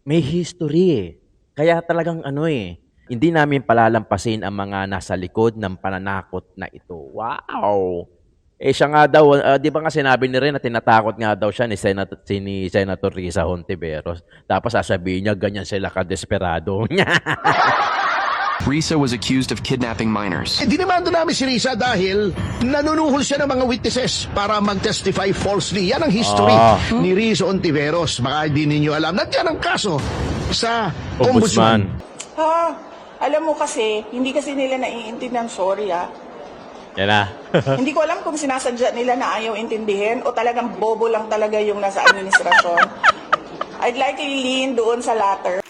may history eh. Kaya talagang ano eh, hindi namin palalampasin ang mga nasa likod ng pananakot na ito. Wow! Eh siya nga daw, di ba nga sinabi ni Ren na tinatakot nga daw siya ni Senator Risa Hontiveros. Tapos sasabihin niya, ganyan sila kadesperado. Risa was accused of kidnapping minors. Dinimanda namin si Risa dahil nanunuhol siya ng mga witnesses para mag-testify falsely. Yan ang history ni Risa Ontiveros. Baka hindi ninyo alam. Nandiyan ang kaso sa Ombudsman. Ombudsman. Ha? Alam mo kasi, hindi kasi nila naiintindihan, sorry ah. Yan na. Hindi ko alam kung sinasadya nila na ayaw intindihin o talagang bobo lang talaga yung nasa administrasyon. I'd like to lean doon sa latter.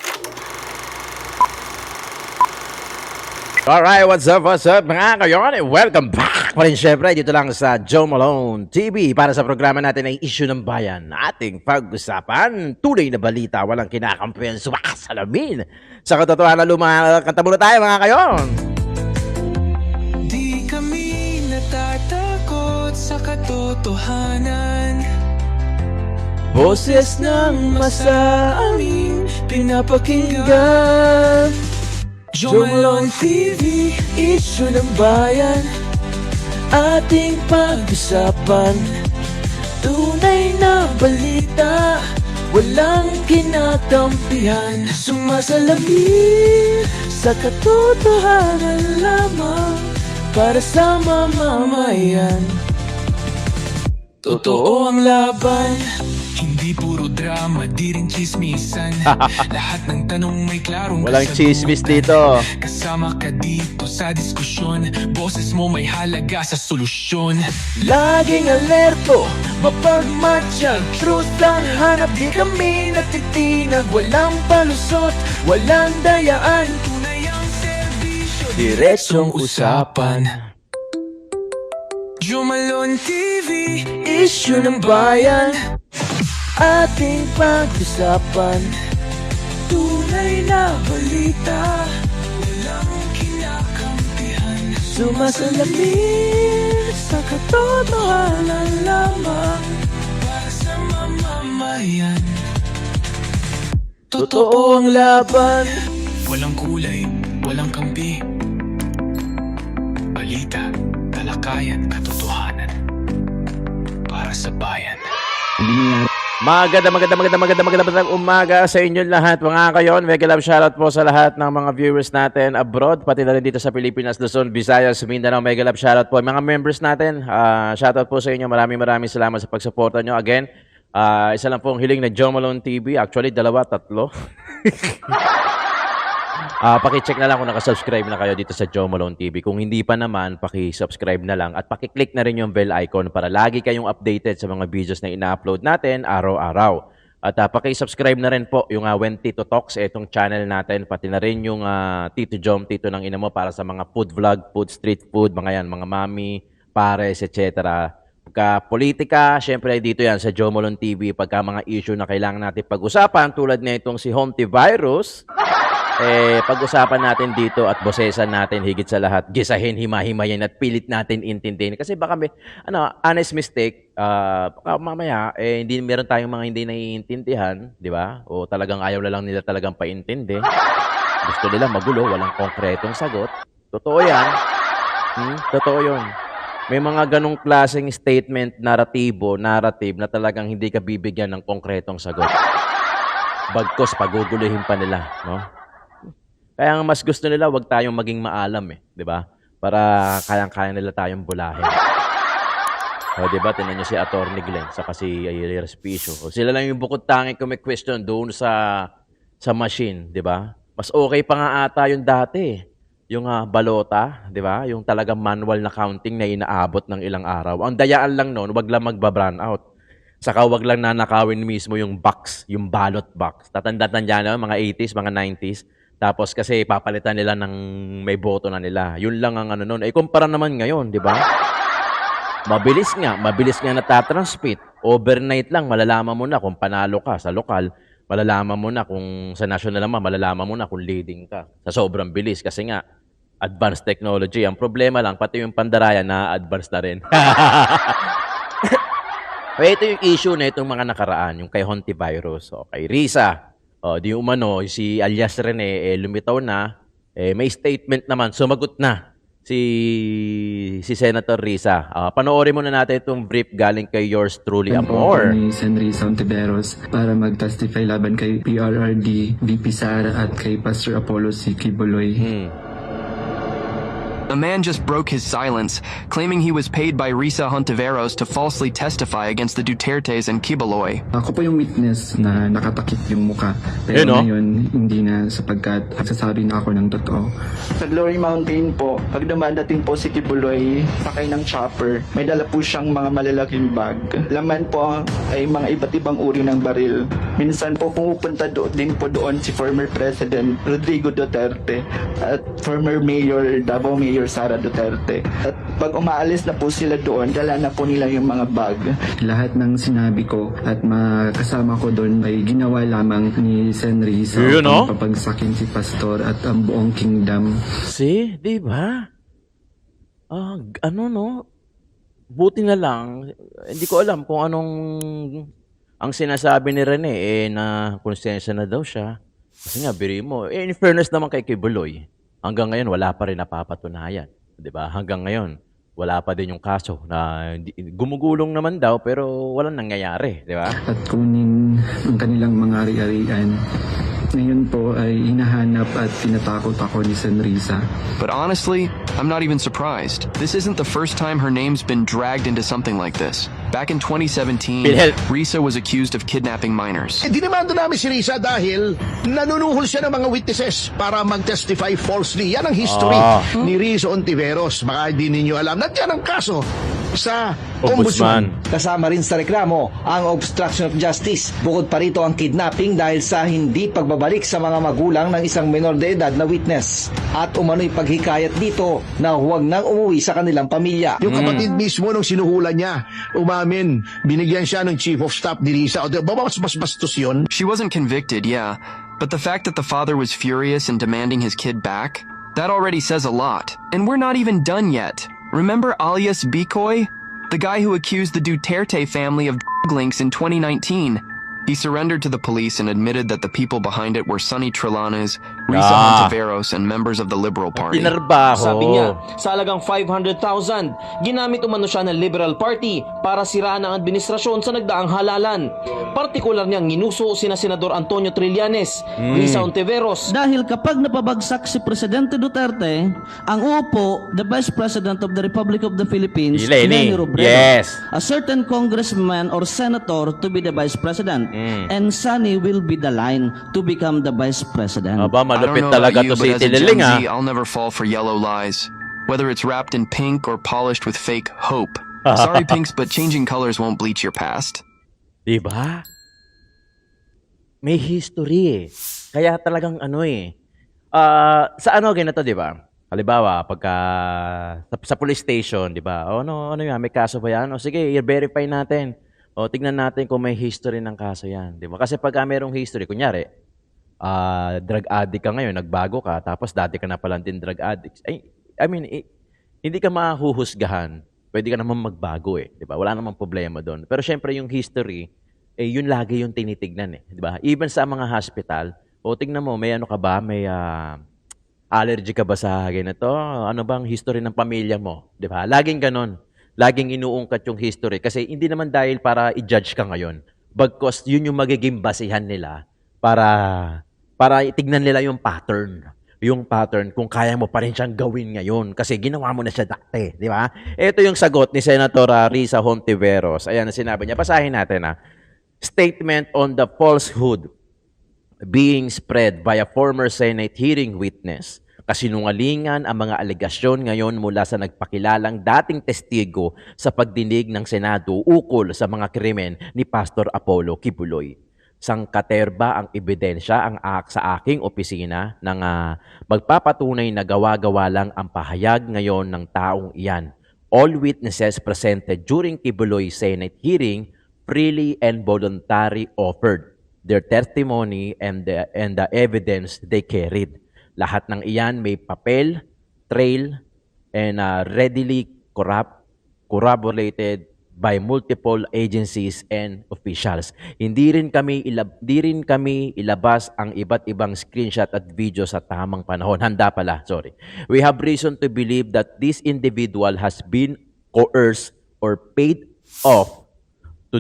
Alright, what's up mga kayon? Welcome back pa rin syempre dito lang sa Joe Malone TV para sa programa natin ay Issue ng Bayan. Ating pag-usapan, tunay na balita, walang kinakampihan, sumakasalamin. Sa katotohanan, lumakanta muna tayo mga kayon. Di kami natatakot sa katotohanan. Boses ng masa aming pinapakinggan. Joe Malone TV, Issue ng Bayan. Ating pag-usapan, tunay na balita, walang kinakampihan. Sumasalamin sa katotohanan lamang para sa mamamayan. Totoo ang laban, hindi puro drama, di rin chismisan. Lahat ng tanong may klarong Walang kasagutan. chismis dito. Kasama ka dito sa diskusyon, boses mo may halaga sa solusyon. Laging alerto, mapagmatsyag, truth ang hanap. Di kami natitinag, walang palusot, walang dayaan. Tunay ang serbisyo, diretsong usapan. Joe Malone TV, Issue ng Bayan. Ating pag-usapan, tunay na balita, walang kinakampihan. Sumasalamin sa katotohanan lamang para sa mamamayan. Totoo ang laban, walang kulay, walang kampi. Balita, talakayan, katotohanan para sa bayan. Magandang umaga sa inyo lahat mga kayon. Mega love shoutout po sa lahat ng mga viewers natin abroad, pati na rin dito sa Pilipinas, Luzon, Visayas, Mindanao. Mega love shoutout po. Mga members natin, shoutout po sa inyo. Maraming salamat sa pagsuporta nyo. Again, isa lang pong hiling na Joe Malone TV. Actually, dalawa, tatlo. Paki-check na lang kung nakasubscribe na kayo dito sa Joe Malone TV. Kung hindi pa naman, paki-subscribe na lang at paki-click na rin yung bell icon para lagi kayong updated sa mga videos na ina-upload natin araw-araw. At paki-subscribe na rin po yung When Tito Talks, itong channel natin, pati na rin yung Tito Jom, Tito ng Ina Mo para sa mga food vlog, food, street food, mga yan, mga mami, pares, etc. Pagka politika, syempre dito yan sa Joe Malone TV. Pagka mga issue na kailangan natin pag-usapan, tulad na itong si Hontivirus, pag-usapan natin dito at bosesan natin higit sa lahat, gisahin, himahimayin at pilit natin intindihin. Kasi baka may honest mistake, baka mamaya hindi meron tayong mga hindi naiintindihan, di ba? O talagang ayaw na lang nila talagang paintindi. Gusto nila magulo, walang konkretong sagot. Totoo yan. Totoo yun. May mga ganong klaseng statement, narrative na talagang hindi ka bibigyan ng konkretong sagot. Bagkos, paguguluhin pa nila, no? Kaya ang mas gusto nila, wag tayong maging maalam di ba? Para kayang-kaya nila tayong bulahin. O, di ba? Tingnan niyo si Atty. Glenn, saka si Respicio. Sila lang yung bukod tangi kung may question doon sa machine, di ba? Mas okay pa nga ata yung dati. Yung balota, di ba? Yung talagang manual na counting na inaabot ng ilang araw. Ang dayaan lang noon, wag lang magba-brown out. Saka wag lang nanakawin mismo yung box, yung ballot box. Tatanda-tanda na mga 80s, mga 90s. Tapos kasi papalitan nila ng may boto na nila. Yun lang ang ano noon. Kumpara naman ngayon, di ba? Mabilis nga natatransmit. Overnight lang, malalaman mo na kung panalo ka sa lokal. Malalaman mo na kung sa national naman, malalaman mo na kung leading ka. Sa sobrang bilis kasi nga, advanced technology. Ang problema lang, pati yung pandaraya na-advance na rin. Kaya ito yung issue na itong mga nakaraan, yung kay Hontivirus, o kay Risa. Di umano, si alias Rene, lumitaw na. May statement naman, sumagot na si Senator Risa. Panoorin muna natin itong brief galing kay yours truly, Amor. Ni Senrisa Ontiveros para mag-testify laban kay PRRD, VP Sara at kay Pastor Apollo C. Kibuloy. A man just broke his silence, claiming he was paid by Risa Hontiveros to falsely testify against the Dutertes and Kibaloy. Ako po yung witness na nakatakip yung muka. Pero ngayon, hindi na sapagkat nagsasabi na ako ng totoo. Sa Glory Mountain po, pag dumadating po si Kibuloy, sakay ng chopper, may dala po siyang mga malalaking bag. Laman po ay mga iba't ibang uri ng baril. Minsan po pumupunta din po doon si former President Rodrigo Duterte at former Mayor Davao Mayor Sara Duterte. At pag umaalis na po sila doon, dala na po nila yung mga bag. Lahat ng sinabi ko at makasama ko doon ay ginawa lamang ni Senrisa upang papagsakin si Pastor at ang buong kingdom. Di ba? Buti na lang, hindi ko alam kung anong ang sinasabi ni Rene, na konsensya na daw siya. Kasi nga, biri mo. In fairness naman kay Kibuloy, hanggang ngayon, wala pa rin napapatunayan. Di ba? Hanggang ngayon, wala pa din yung kaso na gumugulong naman daw pero walang nangyayari. Di ba? At kunin ang kanilang mga ari-arian. Ngayon po ay hinahanap at tinatakot ako ni Senrisa. But honestly, I'm not even surprised. This isn't the first time her name's been dragged into something like this. Back in 2017, Risa was accused of kidnapping minors. Dinimando namin si Risa dahil nanunuhol siya ng mga witnesses para mag-testify falsely. Yan ang history ni Risa Ontiveros. Baka hindi ninyo alam. Nandiyan ang kaso sa Ombudsman. Kasama rin sa reklamo ang obstruction of justice. Bukod pa rito ang kidnapping dahil sa hindi pagbabalik sa mga magulang ng isang menor de edad na witness. At umano'y paghikayat dito na huwag nang umuwi sa kanilang pamilya. Yung kapatid mismo nung sinuhulan niya, umamin, binigyan siya ng chief of staff ni Risa. O mas bastos yun. She wasn't convicted, yeah, but the fact that the father was furious and demanding his kid back, that already says a lot. And we're not even done yet. Remember alias Bikoy? The guy who accused the Duterte family of drug links in 2019. He surrendered to the police and admitted that the people behind it were Sonny Trillanes, Risa Hontiveros, and members of the Liberal Party. Sabi niya, sa halagang 500,000, ginamit umano siya ng Liberal Party para siraan ang administrasyon sa nagdaang halalan. Partikular niyang ginuso sina Senador Antonio Trillanes, Risa Hontiveros. Dahil kapag napabagsak si Presidente Duterte, ang upo, the Vice President of the Republic of the Philippines, Leni Robredo, a certain congressman or senator to be the Vice President. And Sonny will be the line to become the Vice President. I don't know about you, but as a Gen Z, I'll never fall for yellow lies. Whether it's wrapped in pink or polished with fake hope. Sorry, Pinks, but changing colors won't bleach your past. Diba? May history Kaya talagang sa ganito, di ba? Halimbawa, pagka sa police station, di ba? Ano yan, may kaso ba yan? Sige, i-verify natin. Tignan natin kung may history ng kaso yan. Di ba? Kasi pagka merong history, kunyari, drug addict ka ngayon, nagbago ka, tapos dati ka na pala din drug addict. Hindi ka mahuhusgahan. Pwede ka naman magbago di ba? Wala namang problema doon. Pero syempre yung history, yun lagi yung tinitignan di ba? Even sa mga hospital, tignan mo, may ka ba? May allergy ka ba sa ganito? Ano bang history ng pamilya mo? Di ba? Laging ganon. Laging inuungkat yung history. Kasi hindi naman dahil para i-judge ka ngayon. Bagkus yun yung magiging basihan nila para itignan nila yung pattern. Yung pattern kung kaya mo pa rin siyang gawin ngayon. Kasi ginawa mo na siya dati. Di ba? Ito yung sagot ni Senator Risa Hontiveros. Ayan ang sinabi niya. Basahin natin Statement on the falsehood being spread by a former Senate hearing witness. Kasinungalingan ang mga alegasyon ngayon mula sa nagpakilalang dating testigo sa pagdinig ng Senado ukol sa mga krimen ni Pastor Apollo Kibuloy. Sangkaterba ang ebidensya sa aking opisina ng magpapatunay na gawa-gawa lang ang pahayag ngayon ng taong iyan. All witnesses presented during Kibuloy Senate hearing freely and voluntarily offered their testimony and the evidence they carried. Lahat ng iyan may papel, trail, and readily corroborated by multiple agencies and officials. Hindi rin kami ilabas ang iba't ibang screenshot at video sa tamang panahon. Handa pala, sorry. We have reason to believe that this individual has been coerced or paid off to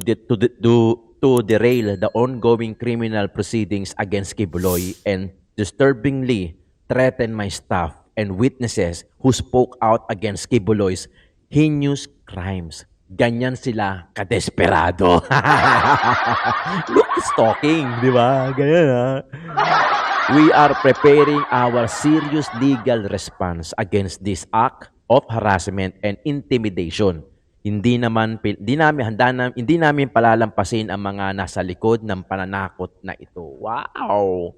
derail the ongoing criminal proceedings against Kibuloy and disturbingly threaten my staff and witnesses who spoke out against Kibuloy's heinous crimes. Ganyan sila kadesperado. Look, stalking, di ba? Ganyan, ha? We are preparing our serious legal response against this act of harassment and intimidation. Hindi namin palalampasin ang mga nasa likod ng pananakot na ito. Wow!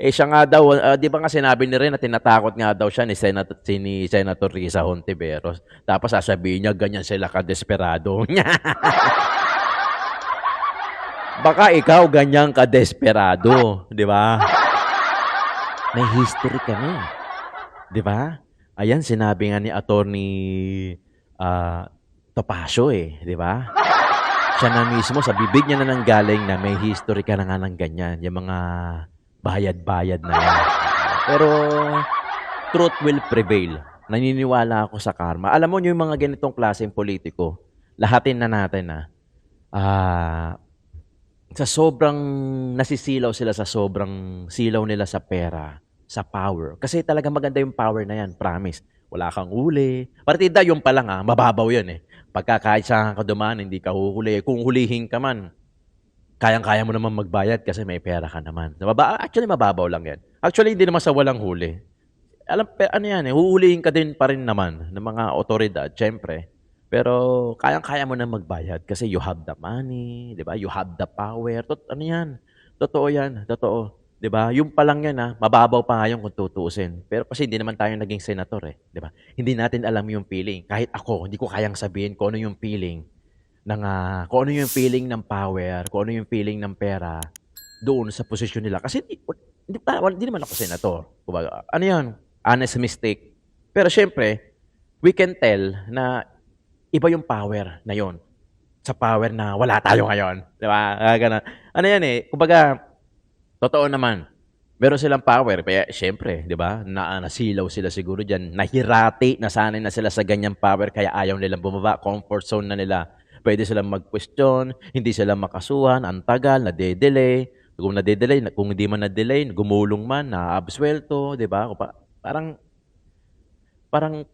Siya nga daw, di ba nga sinabi ni Ren na tinatakot nga daw siya ni Senator Risa Hontiveros. Tapos sasabihin niya, ganyan sila kadesperado. Baka ikaw ganyan kadesperado, di ba? May history kami. Di ba? Ayan, sinabi nga ni Attorney Topacio di ba? Siya na mismo, sa bibig niya na nanggaling na may history ka na nga ng ganyan. Yung mga bayad-bayad na yan. Pero, truth will prevail. Naniniwala ako sa karma. Alam mo yung mga ganitong klaseng politiko, lahatin na natin sa sobrang nasisilaw sila sa sobrang silaw nila sa pera, sa power. Kasi talaga maganda yung power na yan, promise. Wala kang huli. Partida yung pa lang mababaw yan Pagka kahit saan ka dumaan, hindi ka huhuli. Kung hulihin ka man, kayang-kaya mo naman magbayad kasi may pera ka naman. Actually, mababaw lang yan. Actually, hindi naman sa walang huli. Ano yan huhulihin ka din pa rin naman ng mga otoridad, syempre. Pero kayang-kaya mo na magbayad kasi you have the money, di ba? You have the power. Ano yan? Totoo yan. Totoo. Di ba? Yung pa lang yan mababaw pa nga yun kung tutuusin. Pero kasi hindi naman tayo naging senator di ba? Hindi natin alam yung feeling. Kahit ako, hindi ko kayang sabihin kung ano yung feeling kung ano yung feeling ng power, kung ano yung feeling ng pera doon sa posisyon nila. Kasi hindi naman ako senator. Kumbaga, ano yan? Honest mistake. Pero syempre, we can tell na iba yung power na yon sa power na wala tayo ngayon. Di ba? Ganun. Ano yan kumbaga, totoo naman. Meron silang power. Kaya syempre, di ba? Nasilaw sila siguro dyan. Nahirati, nasanay na sila sa ganyang power kaya ayaw nilang bumaba. Comfort zone na nila. Pwede silang mag-question, hindi sila makasuhan, ang tagal, nade-delay. Kung hindi man na-delay, gumulong man, na-absuelto, di ba? Parang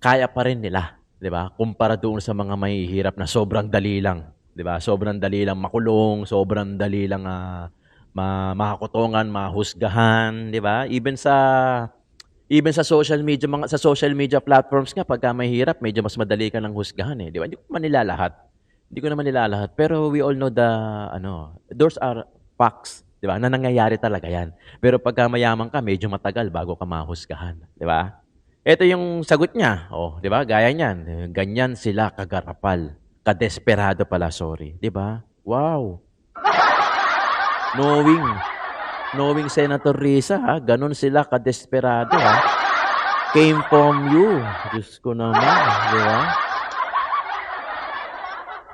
kaya pa rin nila, di ba? Kumpara doon sa mga mahihirap na sobrang dali lang, di ba? Sobrang dali lang makulong, sobrang dali lang makakutungan, mahusgahan, di ba? Even sa social media platforms nga, pagka mahihirap, medyo mas madali ka ng husgahan di ba? Hindi ko naman nilalahat. Pero we all know those are facts, di ba? Na nangyayari talaga yan. Pero pagka mayaman ka, medyo matagal bago ka mahusgahan, di ba? Ito yung sagot niya, di ba? Gaya niyan. Ganyan sila kagarapal. Kadesperado pala, sorry. Di ba? Wow. Knowing Senator Risa, ganun sila kadesperado, Came from you. Diyos ko naman, di ba?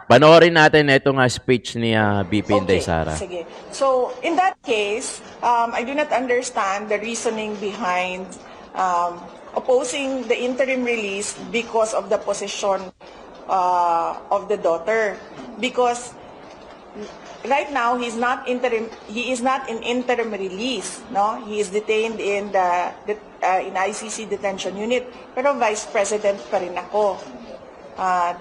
Panoorin natin itong speech ni BP Inday Sara. Sige. So, in that case, I do not understand the reasoning behind opposing the interim release because of the position of the daughter. Because right now, he is not in interim release, no? He is detained in in ICC detention unit. Pero vice president pa rin ako.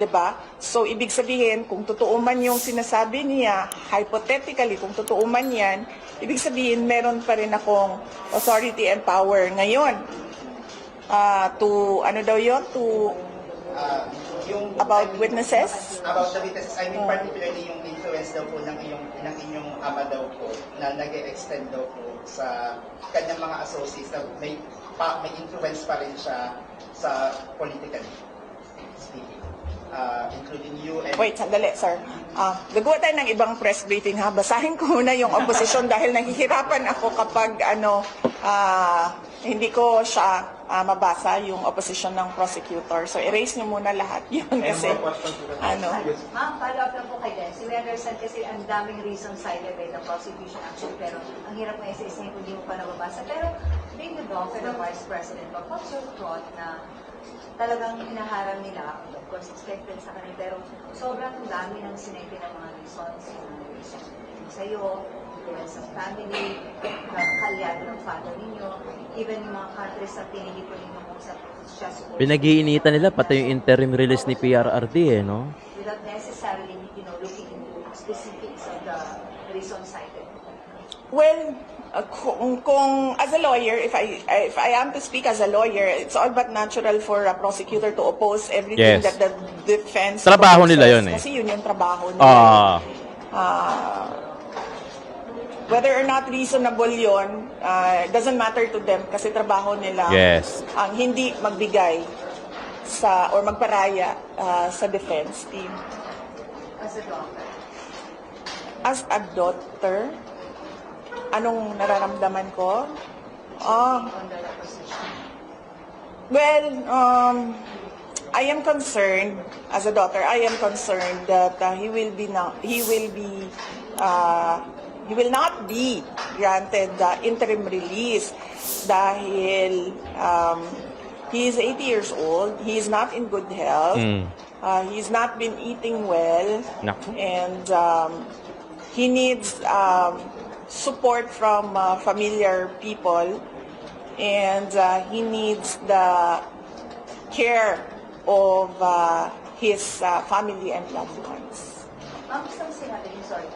Diba? So, ibig sabihin, kung totoo man yung sinasabi niya, hypothetically, kung totoo man yan, ibig sabihin, meron pa rin akong authority and power ngayon. About witnesses? About the witnesses, I mean particularly yung influence daw po ng inyong ama daw po na nag-extend daw po sa kanyang mga associates na may influence pa rin siya sa political speaking. Including you and... Wait, sandali, sir. Gagawa tayo ng ibang press briefing, ha? Basahin ko muna yung opposition dahil nahihirapan ako kapag hindi ko siya mabasa yung opposition ng prosecutor. So erase niyo muna lahat yun kasi Ma'am, follow up lang po kay Des. We understand kasi ang daming reasons cited by the prosecution actually, pero ang hirap mo isa-isa kung hindi mo pa nababasa. Pero being the doctor ng Vice President, what's your thought na talagang hinaharap nila, of course, expected sa kanila, pero sobrang dami ng sinete ng mga reasons, sa'yo, influence ng family, kalyado ng father ninyo, even yung mga countries na pinili-po ninyo kung sa siya support. Pinag-iinitan nila pati yung interim release ni PRRD no? Without necessarily, looking into specifics of the reasons cited. Well, kung as a lawyer, if I am to speak as a lawyer, it's all but natural for a prosecutor to oppose everything Yes. that the defense Trabaho nila proposes. yun eh. Kasi yun yung trabaho nila. Whether or not reasonable yun, doesn't matter to them kasi trabaho nila Yes. ang hindi magbigay sa or magparaya sa defense team. As a doctor. As a daughter, anong nararamdaman ko? On the position. Well, I am concerned as a daughter. I am concerned that he will not be granted the interim release dahil he is 80 years old. He is not in good health. He's not been eating well, Naku. and he needs support from familiar people, and he needs the care of his family and loved ones. Ma'am, gusto mo sinabi niyo, sorry.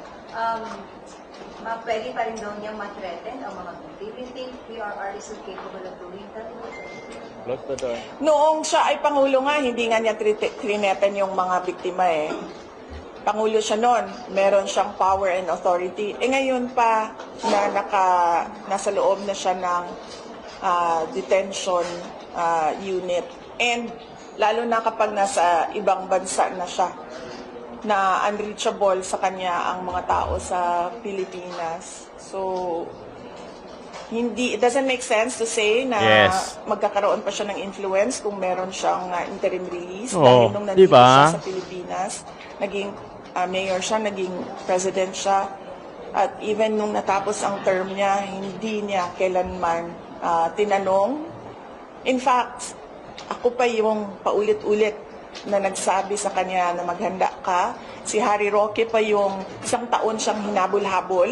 Pwede pa rin daw niyang ma-threaten ang mga victim. Do you think PRR is capable of doing that? Noong siya ay Pangulo nga, hindi nga niya trineten yung mga biktima eh. Pangulo siya noon, meron siyang power and authority. Ngayon pa na nasa loob na siya ng detention unit. And lalo na kapag nasa ibang bansa na siya, na unreachable sa kanya ang mga tao sa Pilipinas. So, it doesn't make sense to say na Yes. magkakaroon pa siya ng influence kung meron siyang interim release. Oo, Dahil nung nandito diba? siya sa Pilipinas, naging mayor siya, naging president siya. At even nung natapos ang term niya, hindi niya kailanman tinanong. In fact, ako pa yung paulit-ulit na nagsabi sa kanya na maghanda ka. Si Harry Roque pa yung 1 taon siyang hinabol-habol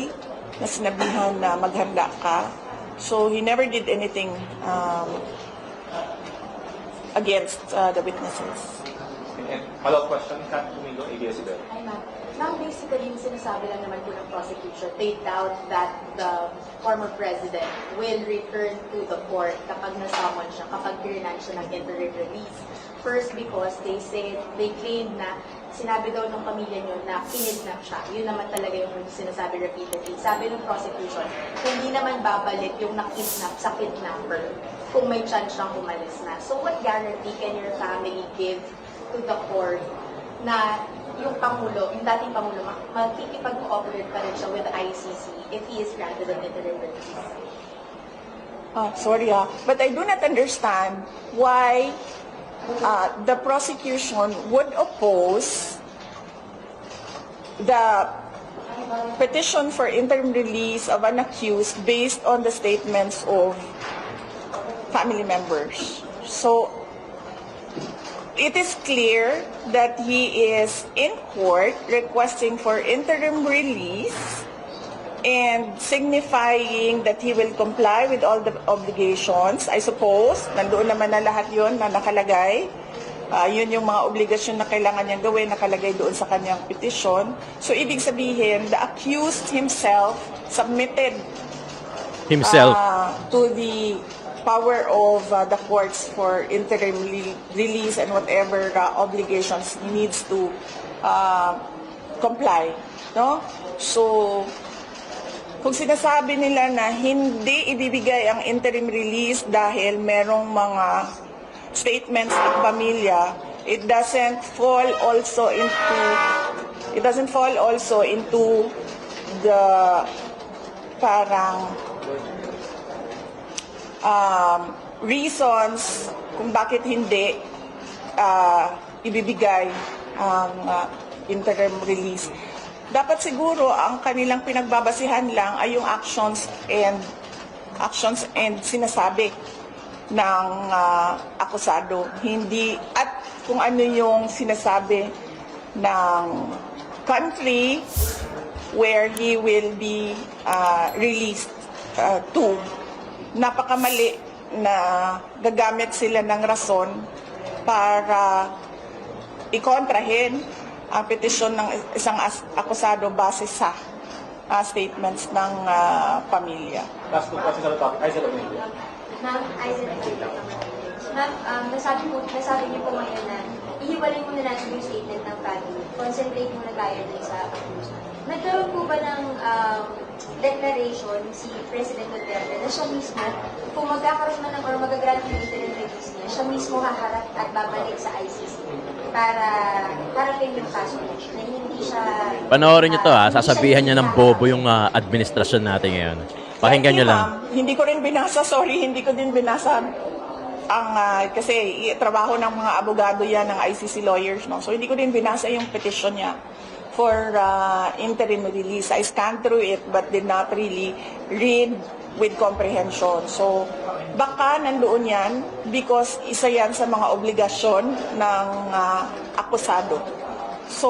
na sinabihan na maghanda ka. So he never did anything against the witnesses. Follow-up question, Kat Domingo, ABS-CBN. Hi, ma'am. Now, basically, yung sinasabi lang naman po ng prosecution, they doubt that the former president will return to the court kapag nasamon siya, kapag kirinan siya ng interim release. First, because they claim na sinabi daw ng pamilya niyo na kinidnap siya. Yun naman talaga yung sinasabi repeatedly. Sabi ng prosecution, hindi naman babalik yung nakidnap sa kidnapper kung may chance siyang umalis na. So what guarantee can your family give to the court na yung Pangulo, yung dating Pangulo, makikipag-cooperate pa rin siya with the ICC if he is granted an interim release? Sorry but I do not understand why the prosecution would oppose the petition for interim release of an accused based on the statements of family members. So, it is clear that he is in court requesting for interim release and signifying that he will comply with all the obligations. I suppose, nandoon naman na lahat yun na nakalagay. Yun yung mga obligasyon na kailangan niyang gawin, nakalagay doon sa kanyang petition. So, ibig sabihin, the accused himself submitted to the power of the courts for interim release and whatever obligations he needs to comply. No? So, kung sinasabi nila na hindi ibibigay ang interim release dahil merong mga statements ng pamilya, it doesn't fall also into the parang reasons kung bakit hindi ibibigay ang interim release. Dapat siguro ang kanilang pinagbabasihan lang ay yung actions and sinasabi ng akusado, hindi at kung ano yung sinasabi ng country where he will be released to. Napakamali na gagamit sila ng rason para ikontrahin ang petisyon ng isang akusado base sa statements ng pamilya. Last two questions on the topic. Aizel Domingo. Ma'am, nasabi niyo po ngayon na ihiwalay muna natin yung statement ng family. Concentrate muna tayo dun sa accused. Nagkaroon po ba ng declaration si President Duterte na siya mismo, kung magkakaroon man or magagrant yung interim release niya, siya mismo haharap at babalik sa ICC para harapin yung kaso niya, na hindi siya... Panoorin nyo to sasabihan niya ng bobo yung administrasyon natin ngayon. Pakinggan nyo lang. Hindi ko rin binasa, hindi ko din binasa ang kasi trabaho ng mga abogado yan ng ICC lawyers, no. So hindi ko din binasa yung petition niya for interim release. I scanned through it but did not really read with comprehension. So baka nandoon yan because isa yan sa mga obligasyon ng akusado. So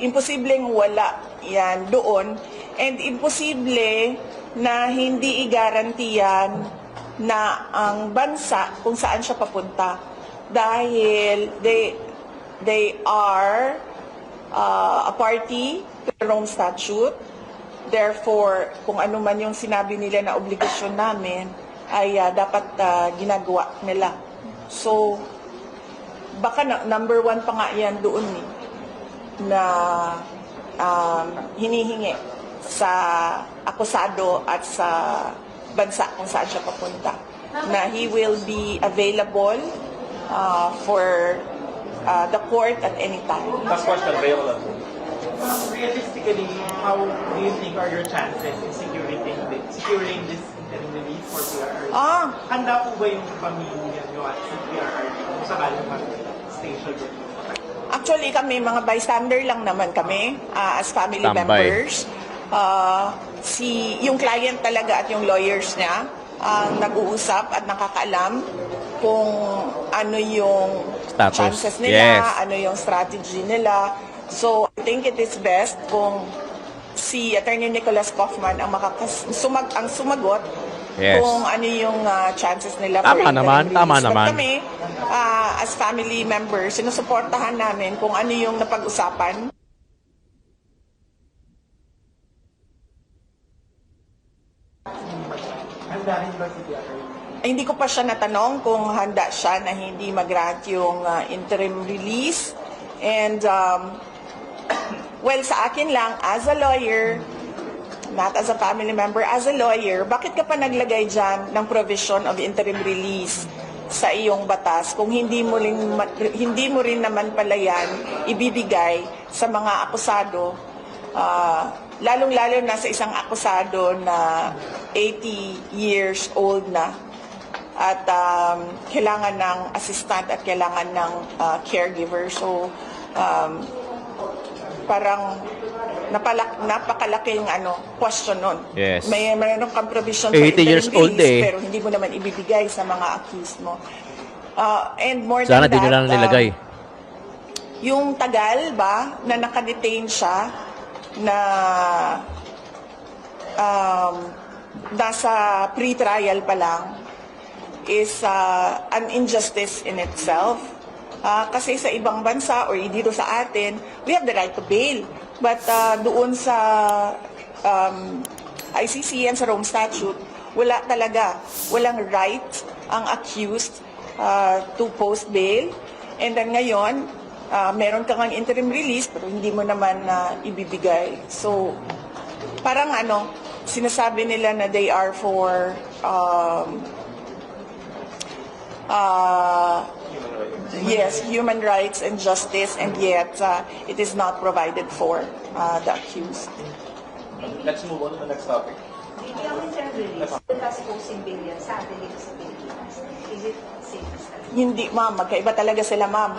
imposibleng wala yan doon and imposible na hindi igarantiyan na ang bansa kung saan siya papunta dahil they are a party to the Rome Statute. Therefore, kung ano man yung sinabi nila na obligasyon namin ay dapat ginagawa nila. So baka number one pa nga yan doon na hinihingi sa akusado at sa bansa kung saan siya papunta, na he will be available for the court at any time. Last question, Viola. Realistically, how do you think are your chances in securing this interim release for PRRD? Handa po ba yung pamilya nyo at sa PRRD kung sakaling mag-station din? Actually, kami, mga bystander lang naman kami as family members. Yung client talaga at yung lawyers niya ang nag-uusap at nakakaalam kung ano yung chances nila, ano yung strategy nila. So, I think it is best kung si Attorney Nicholas Kaufman ang sumagot kung ano yung chances nila. Tama naman. But kami, as family members, sinusuportahan namin kung ano yung napag-usapan. Hindi ko pa siya natanong kung handa siya na hindi mag-grant yung interim release. And, well, sa akin lang, as a lawyer, not as a family member, as a lawyer, bakit ka pa naglagay dyan ng provision of interim release sa iyong batas kung hindi mo rin naman pala yan ibibigay sa mga akusado, lalong-lalo na sa isang akusado na 80 years old na at kailangan ng assistant at kailangan ng caregiver. So parang napakalaking question nun. Yes. Mayroon kang provision 80 years old pero hindi mo naman ibibigay sa mga accused mo. And more Sana than din nyo lang that, nilagay. yung tagal ba na nakadetain siya na nasa pre-trial pa lang is an injustice in itself. Kasi sa ibang bansa or dito sa atin, we have the right to bail. But doon sa ICC and sa Rome Statute, walang right ang accused to post bail. And then ngayon, meron kang interim release pero hindi mo naman ibibigay. So, parang sinasabi nila na they are for human rights and justice, and yet it is not provided for the accused. Let's move on to the next topic. Yung interim release, tapos posting bill yan sa atin dito sa Pilipinas. Is it safe to say? Hindi, ma'am. Magkaiba talaga sila, ma'am.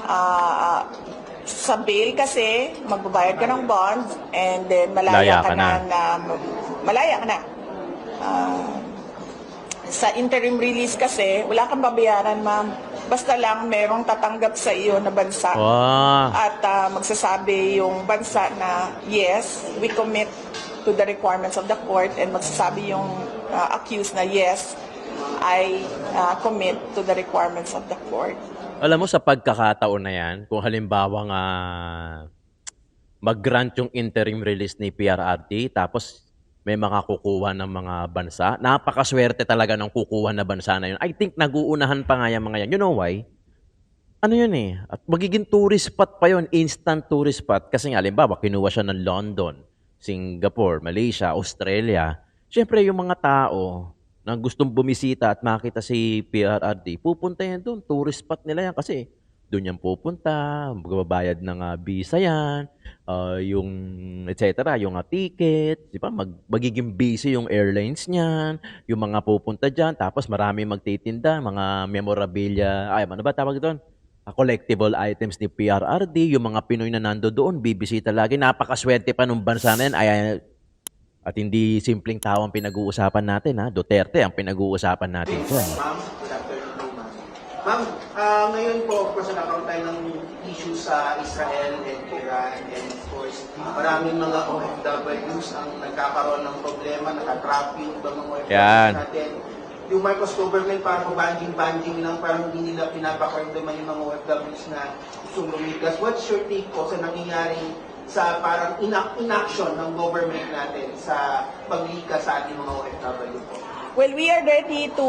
Sa bail kasi, magbabayad ka ng bond and then malaya ka na. Malaya ka na. Sa interim release kasi, wala kang babayaran, ma'am. Basta lang merong tatanggap sa iyo na bansa. At magsasabi yung bansa na, yes, we commit to the requirements of the court, and magsasabi yung accused na, yes, I commit to the requirements of the court. Alam mo, sa pagkakataon na yan, kung halimbawa nga mag-grant yung interim release ni PRRD, tapos may mga kukuha ng mga bansa, napakaswerte talaga ng kukuha na bansa na yun. I think nag-uunahan pa nga yung mga yan. You know why? Ano yun eh? At magiging tourist spot pa yun, instant tourist spot. Kasi nga, halimbawa, kinuha siya ng London, Singapore, Malaysia, Australia. Siyempre, yung mga tao na gustong bumisita at makita si PRRD, pupunta yan doon. Tourist spot nila yan kasi doon yan pupunta, magbabayad ng visa yan, yung etc., yung ticket, di ba? Magiging busy yung airlines niyan, yung mga pupunta dyan, tapos marami magtitinda, mga memorabilia, ano ba tawag doon? Collectible items ni PRRD, yung mga Pinoy na nando doon, bibisita lagi. Napakaswerte pa nung bansa na yan. At hindi simpleng tao ang pinag-uusapan natin, ha? Duterte ang pinag-uusapan natin. Ma'am, good afternoon po, ma'am. Ma'am, ngayon po, of course, nagkaroon tayo ng issue sa Israel and Iran, and of course, maraming mga OFWs ang nagkakaroon ng problema, nakatrap yung mga OFWs natin. Yung Marcos government parang banjing-banjing lang, parang hindi nila pinapakardaman yung mga OFWs na gustong lumigas. What's your take po sa nangyayaring sa parang inaction ng government natin sa paglikas sa ating mga OFW po? Well, we are ready to,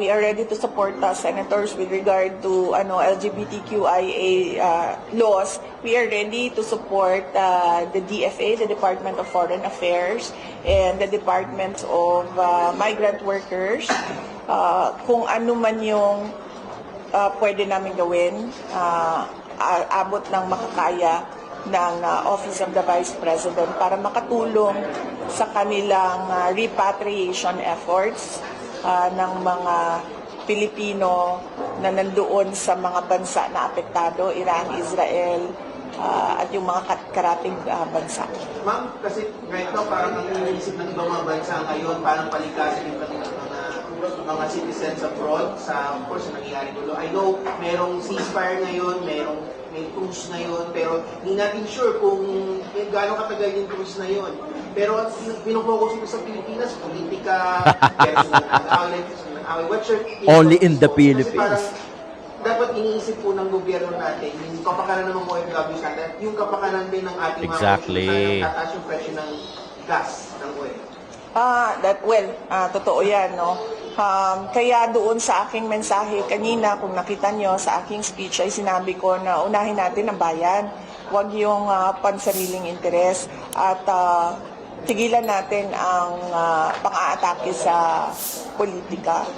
we are ready to support senators with regard to LGBTQIA laws. We are ready to support the DFA, the Department of Foreign Affairs, and the Department of Migrant Workers. Kung ano man yung pwede namin gawin, abot ng makakaya ng Office of the Vice President para makatulong sa kanilang repatriation efforts ng mga Pilipino na nandoon sa mga bansa na apektado, Iran, Israel, at yung mga karating bansa. Ma'am, kasi right now parang ang iniisip ng ibang mga bansa ngayon, parang palikasin yung kanilang mga citizens abroad sa, of course, nangyayari dulo. I know merong ceasefire ngayon, may truce ngayon, pero hindi natin sure kung gaano katagal yung truce na yun. Pero pinofocus ko sa Pilipinas, politika, versus ng-away. What's your Only in the Philippines. Parang dapat iniisip po ng gobyerno natin, yung kapakanan ng mga OFW natin, yung kapakanan din ng ating mga OFW, tataas yung presyo ng gas ng oil. Totoo yan, no? Kaya doon sa aking mensahe kanina, kung nakita nyo sa aking speech, ay sinabi ko na unahin natin ang bayan. Huwag yung pansariling interes at tigilan natin ang pang-aatake sa politika.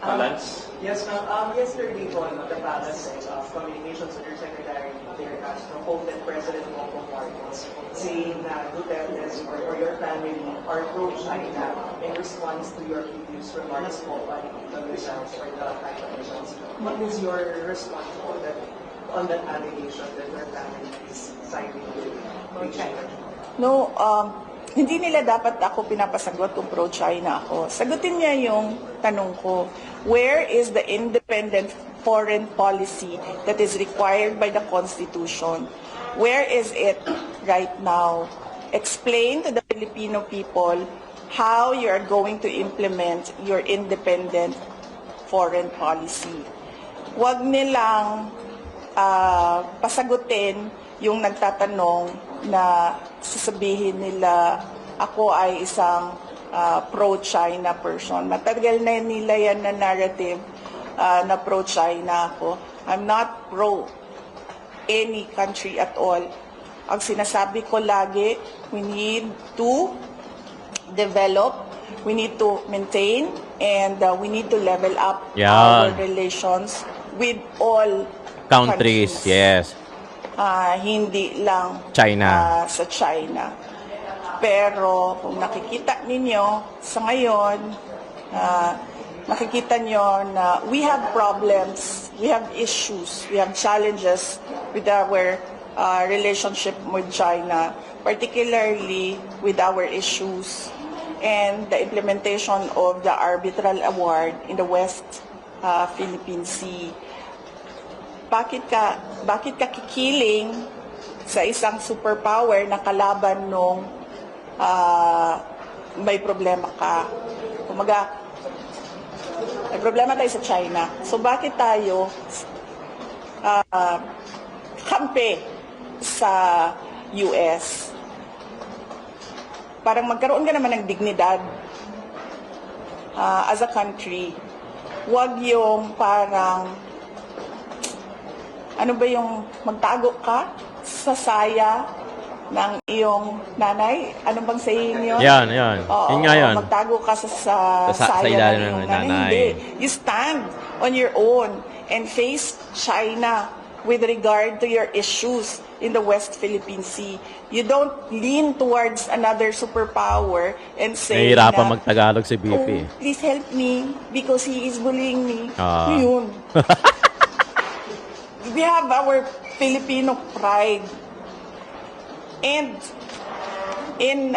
Balance? Yes, ma'am. Yesterday po, the Palace Communications Undersecretary Claire Castro quoted President Bongbong Marcos saying that Duterte or your family are pro-China in response to your previous remarks po on the results or the time elections. What is your response po on that allegation that your family is siding with China? No, hindi nila dapat ako pinapasagot kung pro-China ako. Sagutin niya yung tanong ko, where is the independent foreign policy that is required by the Constitution? Where is it right now? Explain to the Filipino people how you are going to implement your independent foreign policy. Huwag nilang pasagutin yung nagtatanong na sasabihin nila ako ay isang pro-China person. Matagal na nila yan na narrative na pro-China ako. I'm not pro any country at all. Ang sinasabi ko lagi, we need to develop, we need to maintain, and we need to level up our relations with all countries. Yes. Hindi lang China. sa China. Pero kung nakikita ninyo sa ngayon, makikita nyo na we have problems, we have issues, we have challenges with our relationship with China, particularly with our issues and the implementation of the arbitral award in the West Philippine Sea. Bakit ka kikiling sa isang superpower na kalaban nung may problema ka? Kumaga, may problema tayo sa China. So bakit tayo kampe sa US? Parang magkaroon ka naman ng dignidad as a country. Huwag yung parang, ano ba yung magtago ka sa saya ng iyong nanay? Ano bang saying yun? Yan. Oo, Yun nga yun. magtago ka sa Sa saya ilalim ng iyong ng nanay. nanay. Hindi. You stand on your own and face China with regard to your issues in the West Philippine Sea. You don't lean towards another superpower and say Nahihirapan na, magtagalog si oh, BP. please help me because he is bullying me. Ah. Yun. We have our Filipino pride. And in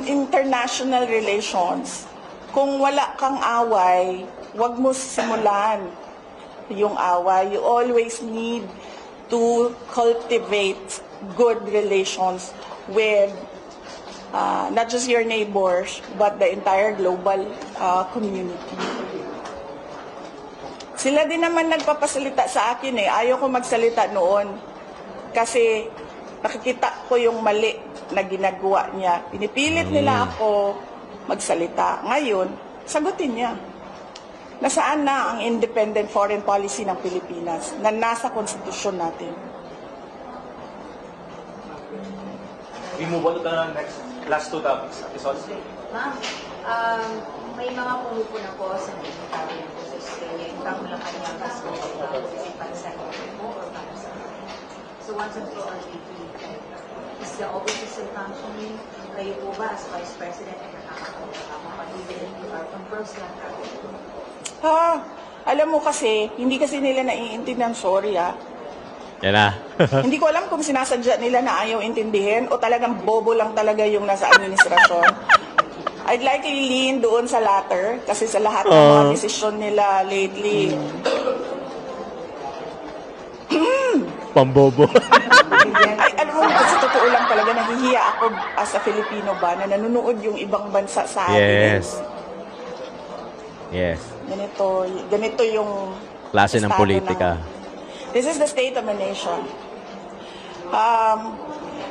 international relations, kung wala kang away, wag mo simulan yung away. You always need to cultivate good relations with not just your neighbors, but the entire global community. Sila din naman nagpapasalita sa akin eh. Ayaw ko magsalita noon kasi nakikita ko yung mali na ginagawa niya. Pinipilit nila ako magsalita. Ngayon, sagutin niya. Nasaan na ang independent foreign policy ng Pilipinas na nasa konstitusyon natin? We move on to the last two topics. Ma'am, may mga pumupuna po sa military po sa Australia. Yung tamo lang kanyang kaso para sa mo or para sa So once and for all, is the office still functioning? Kayo po ba as Vice President ay nakakapagpapatuloy you are from personal Alam mo kasi, hindi kasi nila naiintindihan, sorry Yan na. Hindi ko alam kung sinasadya nila na ayaw intindihin o talagang bobo lang talaga yung nasa administrasyon. I'd likely lean doon sa latter kasi sa lahat ng mga desisyon nila lately. Pambobo. Ay, alam mo, kasi totoo lang talaga, nahihiya ako as a Filipino ba na nanonood yung ibang bansa sa atin. Yes. Ganito yung Klase ng estado politika. This is the state of the nation.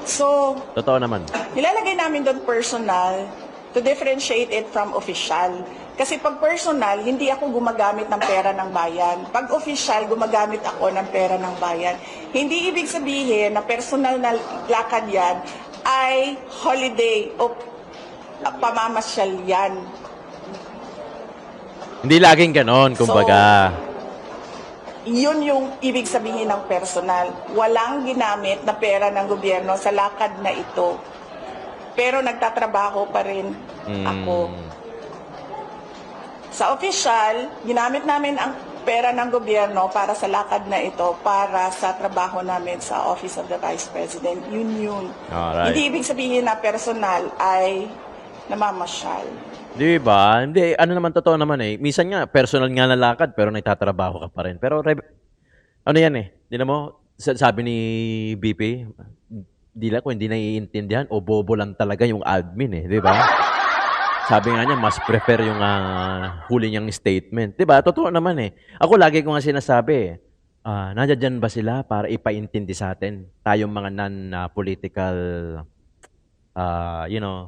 So, Totoo naman. nilalagay namin doon personal to differentiate it from official. Kasi pag personal, hindi ako gumagamit ng pera ng bayan. Pag official, gumagamit ako ng pera ng bayan. Hindi ibig sabihin na personal na lakad yan ay holiday o pamamasyal yan. Hindi laging ganon, kumbaga. Yun yung ibig sabihin ng personal. Walang ginamit na pera ng gobyerno sa lakad na ito. Pero nagtatrabaho pa rin ako. Sa official, ginamit namin ang pera ng gobyerno para sa lakad na ito, para sa trabaho namin sa Office of the Vice President. Yun. Alright. Hindi ibig sabihin na personal ay namamasyal. Di ba? Hindi, ano naman, totoo naman eh. Minsan nga, personal nga na lakad, pero nagtatrabaho ka pa rin. Pero, ano yan eh, di na mo, sabi ni BP, hindi naiintindihan o bobo lang talaga yung admin eh, di ba? Sabi nga niya, mas prefer yung huli niyang statement. Di ba? Totoo naman eh. Ako lagi ko nga sinasabi nandiyan ba sila para ipaintindi sa atin? Tayong mga non-political,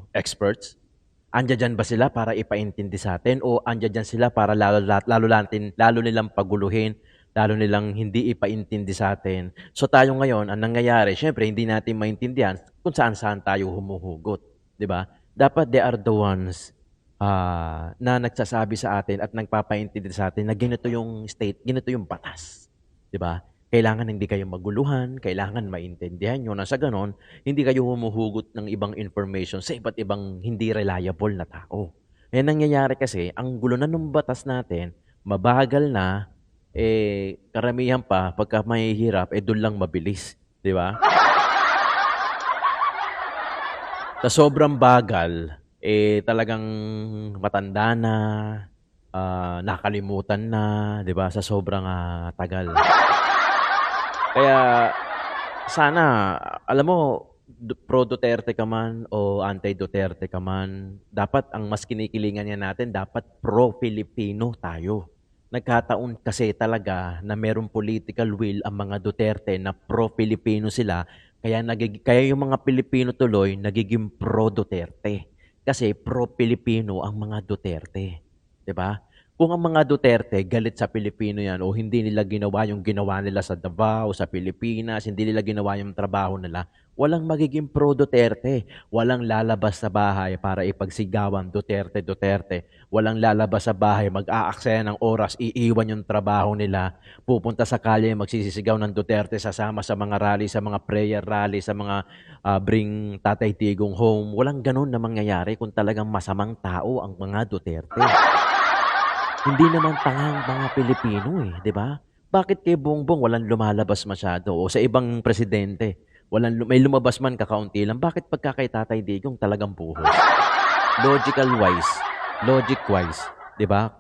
experts? Andiyan ba sila para ipaintindi sa atin? O andiyan sila para lalo nilang paguluhin, lalo nilang hindi ipaintindi sa atin? So tayo ngayon, ang nangyayari, syempre hindi natin maintindihan kung saan tayo humuhugot. Di ba? Dapat they are the ones na nagsasabi sa atin at nagpapaintindi sa atin na ganito yung state, ganito yung batas. Di ba? Kailangan hindi kayo maguluhan, kailangan maintindihan nyo na sa ganon, hindi kayo humuhugot ng ibang information sa iba't ibang hindi reliable na tao. Yan nangyayari kasi, ang gulo na ng batas natin, mabagal na, karamihan pa, pagka mahihirap, doon lang mabilis. Di ba? Sa sobrang bagal, talagang matanda na, nakalimutan na, di ba? Sa sobrang tagal. Kaya, sana, alam mo, pro Duterte ka man o anti-Duterte ka man, dapat ang mas kinikilingan niya natin, dapat pro-Filipino tayo. Nagkataon kasi talaga na merong political will ang mga Duterte na pro-Filipino sila, kaya yung mga Pilipino tuloy nagiging pro-Duterte. Kasi pro-Filipino ang mga Duterte. 'Di ba? Kung ang mga Duterte galit sa Pilipino yan o hindi nila ginawa yung ginawa nila sa Davao, sa Pilipinas, hindi nila ginawa yung trabaho nila, walang magiging pro-Duterte. Walang lalabas sa bahay para ipagsigawan Duterte, Duterte. Walang lalabas sa bahay, mag-aaksaya ng oras, iiwan yung trabaho nila, pupunta sa kalye, magsisisigaw ng Duterte, sasama sa mga rally, sa mga prayer rally, sa mga bring Tatay Digong home. Walang ganun na mangyayari kung talagang masamang tao ang mga Duterte. Hindi naman tangang mga Pilipino di ba? Bakit kay Bongbong walang lumalabas masyado o sa ibang presidente, may lumabas man kakaunti lang, bakit pagka kay Tatay Digong talagang buhos? Logic wise, 'di ba?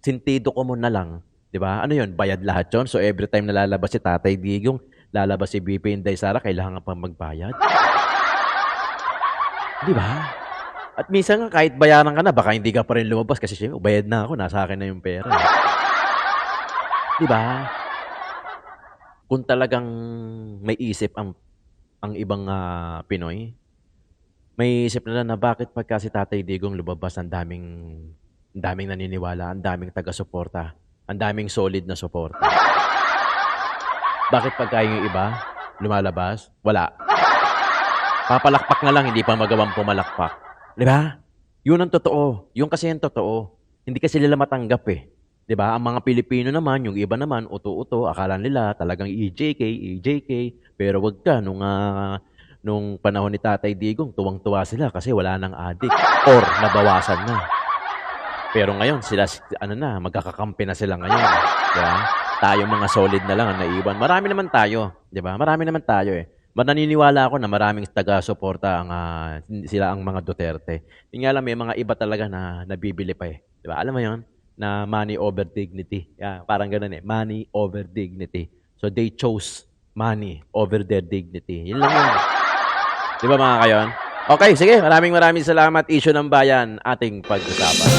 Sentido ko mo na lang, 'di ba? Ano 'yon? Bayad lahat 'yon. So every time na lalabas si Tatay Digong, lalabas si BP Inday Sara, kailangan pang magbayad. 'Di ba? At minsan nga kahit bayaran ka na, baka hindi ka pa rin lumabas kasi syempre, bayad na ako, nasa akin na yung pera. Di ba? Kung talagang may isip ang ibang Pinoy, may isip nila na bakit pagka si Tatay Digong lumabas, ang daming naniniwala, ang daming taga-suporta, ang daming solid na suporta. Bakit pagka yung iba lumalabas, wala. Papalakpak na lang, hindi pa magawang pumalakpak. Di ba? Yun ang totoo. Yun kasi ang totoo. Hindi kasi nila matanggap Di ba? Ang mga Pilipino naman, yung iba naman, uto-uto, akala nila talagang EJK. Pero wag ka, nung panahon ni Tatay Digong, tuwang-tuwa sila kasi wala nang adik or nabawasan na. Pero ngayon, sila, magkakakampi na sila ngayon. Di ba? Tayo mga solid na lang ang naiwan. Marami naman tayo. Di ba? Marami naman tayo Naniniwala ako na maraming taga-suporta sila ang mga Duterte. Yung nga lang, may mga iba talaga na nabibili pa Di ba? Alam mo yon na money over dignity. Yeah, parang ganun money over dignity. So they chose money over their dignity. Yun lang yun. Di ba mga kayon? Okay, sige. Maraming salamat. Issue ng bayan ating pag-usapan.